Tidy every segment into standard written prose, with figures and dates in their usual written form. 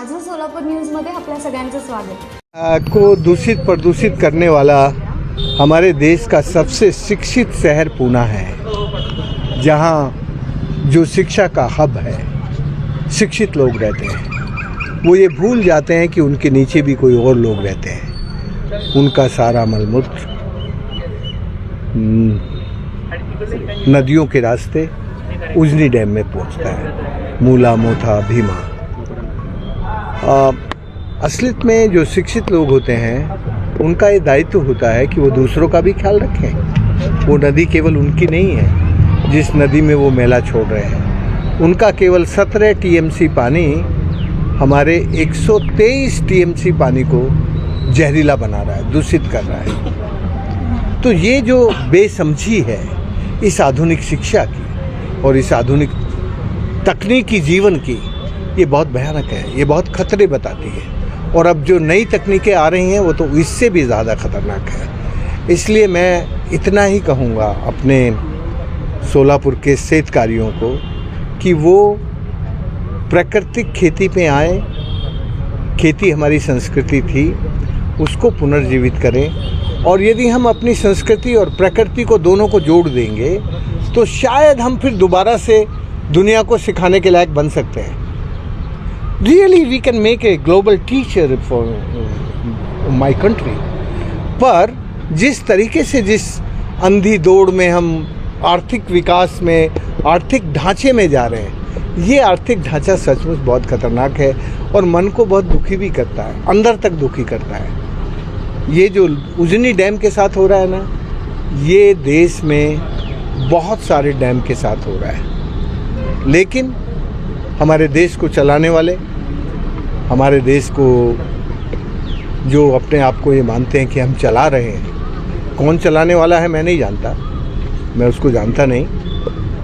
माझं सोलापूर न्यूजमध्ये आपल्या सगळ्यांचं स्वागत। को दूषित प्रदूषित करने वाला हमारे देश का सबसे शिक्षित शहर पूना है, जहाँ जो शिक्षा का हब है, शिक्षित लोग रहते हैं। वो ये भूल जाते हैं कि उनके नीचे भी कोई और लोग रहते हैं। उनका सारा मलमूत्र नदियों के रास्ते उजनी डैम में पहुंचता है, मूला, मोथा, भीमा। असलियत में जो शिक्षित लोग होते हैं उनका ये दायित्व होता है कि वो दूसरों का भी ख्याल रखें। वो नदी केवल उनकी नहीं है जिस नदी में वो मैला छोड़ रहे हैं। उनका केवल 17 टीएमसी पानी हमारे 123 टीएमसी पानी को जहरीला बना रहा है, दूषित कर रहा है। तो ये जो बेसमझी है इस आधुनिक शिक्षा की और इस आधुनिक तकनीकी जीवन की, ये बहुत भयानक है, ये बहुत खतरे बताती है। और अब जो नई तकनीकें आ रही हैं वो तो इससे भी ज़्यादा खतरनाक है। इसलिए मैं इतना ही कहूँगा अपने सोलापुर के सेहतकारियों को कि वो प्राकृतिक खेती पे आए। खेती हमारी संस्कृति थी, उसको पुनर्जीवित करें। और यदि हम अपनी संस्कृति और प्रकृति को दोनों को जोड़ देंगे तो शायद हम फिर दोबारा से दुनिया को सिखाने के लायक बन सकते हैं। Really, we can make a global teacher for my country। पर जिस तरीके से, जिस अंधी दौड़ में हम आर्थिक विकास में, आर्थिक ढांचे में जा रहे हैं, ये आर्थिक ढांचा सचमुच बहुत खतरनाक है और मन को बहुत दुखी भी करता है, अंदर तक दुखी करता है। ये जो उजनी डैम के साथ हो रहा है ना, ये देश में बहुत सारे डैम के साथ हो रहा है। लेकिन हमारे देश को चलाने वाले, हमारे देश को जो अपने आप को ये मानते हैं कि हम चला रहे हैं, कौन चलाने वाला है मैं नहीं जानता, मैं उसको जानता नहीं,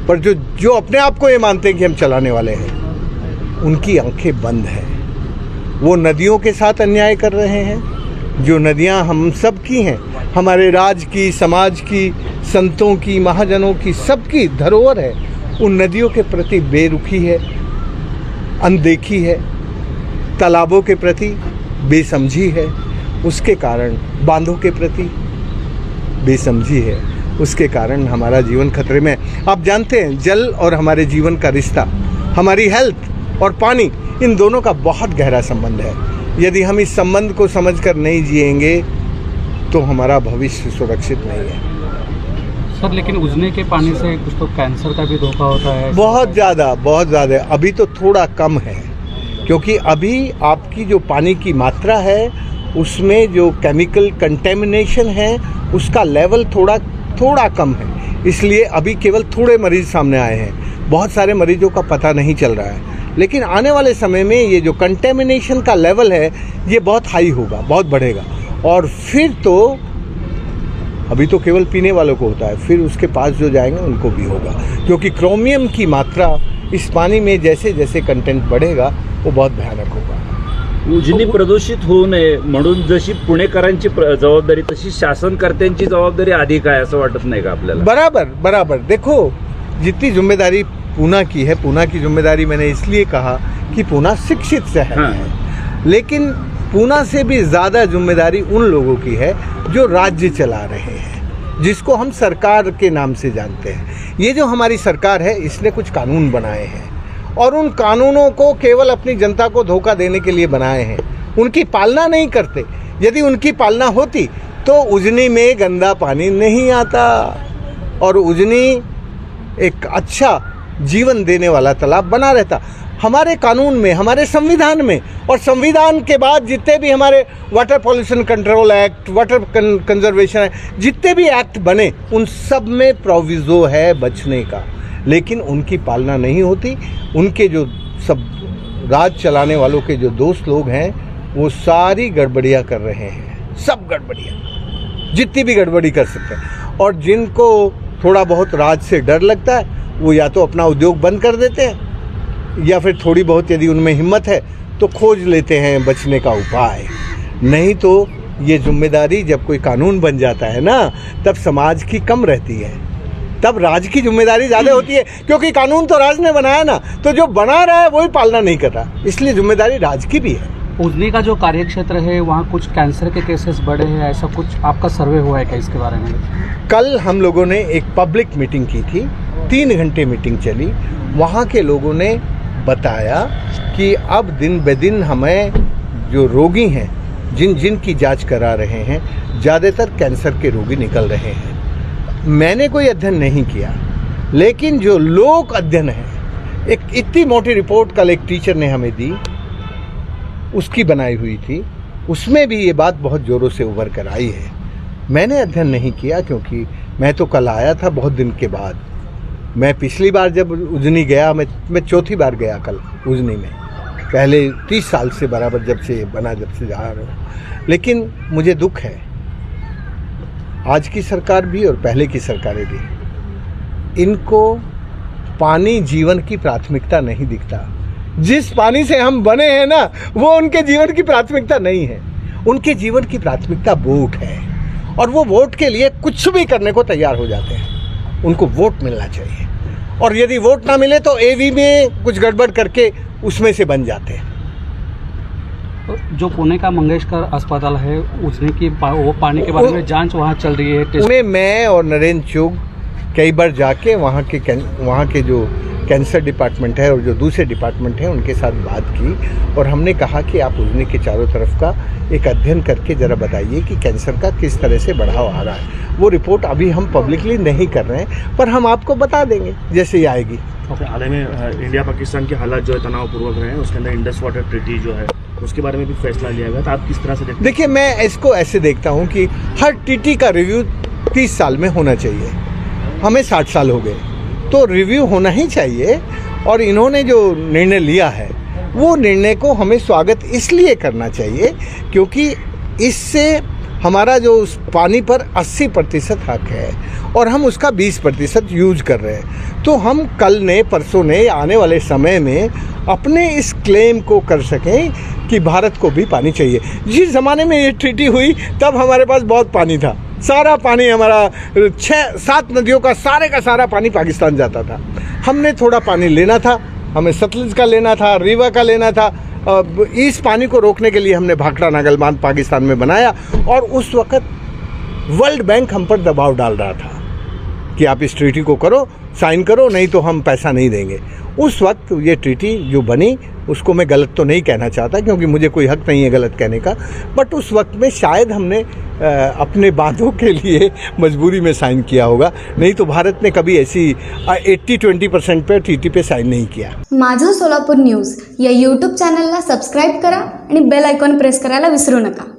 पर जो अपने आप को ये मानते हैं कि हम चलाने वाले हैं, उनकी आंखें बंद हैं। वो नदियों के साथ अन्याय कर रहे हैं। जो नदियां हम सब की हैं, हमारे राज्य की, समाज की, संतों की, महाजनों की, सबकी धरोहर है, उन नदियों के प्रति बेरुखी है, अनदेखी है, तालाबों के प्रति बेसमझी है, उसके कारण बांधों के प्रति बेसमझी है, उसके कारण हमारा जीवन खतरे में है। आप जानते हैं जल और हमारे जीवन का रिश्ता, हमारी हेल्थ और पानी, इन दोनों का बहुत गहरा संबंध है। यदि हम इस संबंध को समझकर नहीं जिएंगे तो हमारा भविष्य सुरक्षित नहीं है। सर, लेकिन उजने के पानी से कुछ तो कैंसर का भी धोखा होता है। बहुत ज़्यादा। अभी तो थोड़ा कम है, क्योंकि अभी आपकी जो पानी की मात्रा है उसमें जो केमिकल कंटेमिनेशन है उसका लेवल थोड़ा कम है। इसलिए अभी केवल थोड़े मरीज सामने आए हैं, बहुत सारे मरीजों का पता नहीं चल रहा है। लेकिन आने वाले समय में ये जो कंटेमिनेशन का लेवल है ये बहुत हाई होगा, बहुत बढ़ेगा। और फिर तो अभी तो केवल पीने वालों को होता है, फिर उसके पास जो जाएंगे उनको भी होगा, क्योंकि क्रोमियम की मात्रा इस पानी में जैसे जैसे कंटेंट बढ़ेगा वो बहुत भयानक होगा। उजनी प्रदूषित होऊ नये म्हणून जशी पुणेकरांची जबाबदारी तशी शासनकर्त्यांची जबाबदारी अधिक आहे असं वाटत नाही का आपल्याला? बराबर। देखो, जितनी जिम्मेदारी पूना की है, पूना की जिम्मेदारी मैंने इसलिए कहा कि पूना शिक्षित शहर है, लेकिन पूना से भी ज़्यादा जिम्मेदारी उन लोगों की है जो राज्य चला रहे हैं, जिसको हम सरकार के नाम से जानते हैं। ये जो हमारी सरकार है इसने कुछ कानून बनाए हैं और उन कानूनों को केवल अपनी जनता को धोखा देने के लिए बनाए हैं, उनकी पालना नहीं करते। यदि उनकी पालना होती तो उजनी में गंदा पानी नहीं आता और उजनी एक अच्छा जीवन देने वाला तालाब बना रहता। हमारे कानून में, हमारे संविधान में, और संविधान के बाद जितने भी हमारे water pollution control act, water conservation act, जितने भी एक्ट बने उन सब में प्रोविज़ो है बचने का, लेकिन उनकी पालना नहीं होती। उनके जो सब राज चलाने वालों के जो दोस्त लोग हैं वो सारी गड़बड़ियाँ कर रहे हैं, सब गड़बड़ियाँ, जितनी भी गड़बड़ी कर सकते हैं। और जिनको थोड़ा बहुत राज से डर लगता है वो या तो अपना उद्योग बंद कर देते हैं या फिर थोड़ी बहुत यदि उनमें हिम्मत है तो खोज लेते हैं बचने का उपाय। नहीं तो ये जिम्मेदारी जब कोई कानून बन जाता है ना, तब समाज की कम रहती है। तब राज की जिम्मेदारी ज़्यादा होती है, क्योंकि कानून तो राज ने बनाया ना, तो जो बना रहा है वही पालना नहीं कर रहा, इसलिए जिम्मेदारी राज की भी है। उजनी का जो कार्यक्षेत्र है वहाँ कुछ कैंसर के केसेस बढ़े हैं, ऐसा कुछ आपका सर्वे हुआ है क्या इसके बारे में? कल हम लोगों ने एक पब्लिक मीटिंग की थी, 3 घंटे मीटिंग चली। वहाँ के लोगों ने बताया कि अब दिन ब दिन हमें जो रोगी हैं, जिनकी जांच करा रहे हैं, ज़्यादातर कैंसर के रोगी निकल रहे हैं। मैंने कोई अध्ययन नहीं किया, लेकिन जो लोक अध्ययन है, एक इतनी मोटी रिपोर्ट कल एक टीचर ने हमें दी, उसकी बनाई हुई थी, उसमें भी ये बात बहुत ज़ोरों से उभर कर आई है। मैंने अध्ययन नहीं किया क्योंकि मैं तो कल आया था बहुत दिन के बाद। मैं पिछली बार जब उजनी गया, मैं चौथी बार गया कल उजनी में, पहले 30 साल से बराबर जब से बना, जब से जा रहा हूँ। लेकिन मुझे दुख है, आज की सरकार भी और पहले की सरकारें भी, इनको पानी जीवन की प्राथमिकता नहीं दिखता। जिस पानी से हम बने हैं ना, वो उनके जीवन की प्राथमिकता नहीं है। उनके जीवन की प्राथमिकता वोट है, और वो वोट के लिए कुछ भी करने को तैयार हो जाते हैं। उनको वोट मिलना चाहिए, और यदि वोट ना मिले तो एवी में कुछ गड़बड़ करके उसमें से बन जाते हैं। जो पुणे का मंगेशकर अस्पताल है, उजनी की वो पानी के बारे में जांच वहाँ चल रही है। उन्हें मैं और नरेंद्र चुग कई बार जाके वहाँ के जो कैंसर डिपार्टमेंट है और जो दूसरे डिपार्टमेंट हैं उनके साथ बात की, और हमने कहा कि आप उजनी के चारों तरफ का एक अध्ययन करके ज़रा बताइए कि कैंसर का किस तरह से बढ़ाव आ रहा है। वो रिपोर्ट अभी हम पब्लिकली नहीं कर रहे हैं, पर हम आपको बता देंगे जैसे ही आएगी। हाल ही में इंडिया पाकिस्तान के हालात जो है तनावपूर्वक रहे हैं, उसके अंदर इंडस वाटर ट्रीटी जो है उसके बारे में भी फैसला लिया गया, तो आप किस तरह से देखते हैं? देखिए, मैं इसको ऐसे देखता हूँ कि हर ट्रीटी का रिव्यू 30 साल में होना चाहिए। हमें 60 साल हो गए, तो रिव्यू होना ही चाहिए। और इन्होंने जो निर्णय लिया है, वो निर्णय को हमें स्वागत इसलिए करना चाहिए क्योंकि इससे हमारा जो उस पानी पर 80% हक है और हम उसका 20% यूज कर रहे हैं। तो हम कल ने, परसों ने, आने वाले समय में अपने इस क्लेम को कर सकें कि भारत को भी पानी चाहिए। जिस ज़माने में ये ट्रीटी हुई तब हमारे पास बहुत पानी था, सारा पानी हमारा 6-7 नदियों का सारा पानी पाकिस्तान जाता था। हमने थोड़ा पानी लेना था, हमें सतलुज का लेना था, रीवा का लेना था। इस पानी को रोकने के लिए हमने भाखड़ा नागल बांध पाकिस्तान में बनाया, और उस वक़्त वर्ल्ड बैंक हम पर दबाव डाल रहा था कि आप इस ट्रीटी को करो, साइन करो, नहीं तो हम पैसा नहीं देंगे। उस वक्त ये ट्रीटी जो बनी, उसको मैं गलत तो नहीं कहना चाहता क्योंकि मुझे कोई हक नहीं है गलत कहने का, बट उस वक्त में शायद हमने अपने बातों के लिए मजबूरी में साइन किया होगा, नहीं तो भारत ने कभी ऐसी 80-20% पे ट्रीटी पे साइन नहीं किया। माझं सोलापूर न्यूज या यूट्यूब चॅनलला सबस्क्राईब करा आणि बेल आयकॉन प्रेस करायला विसरू नका।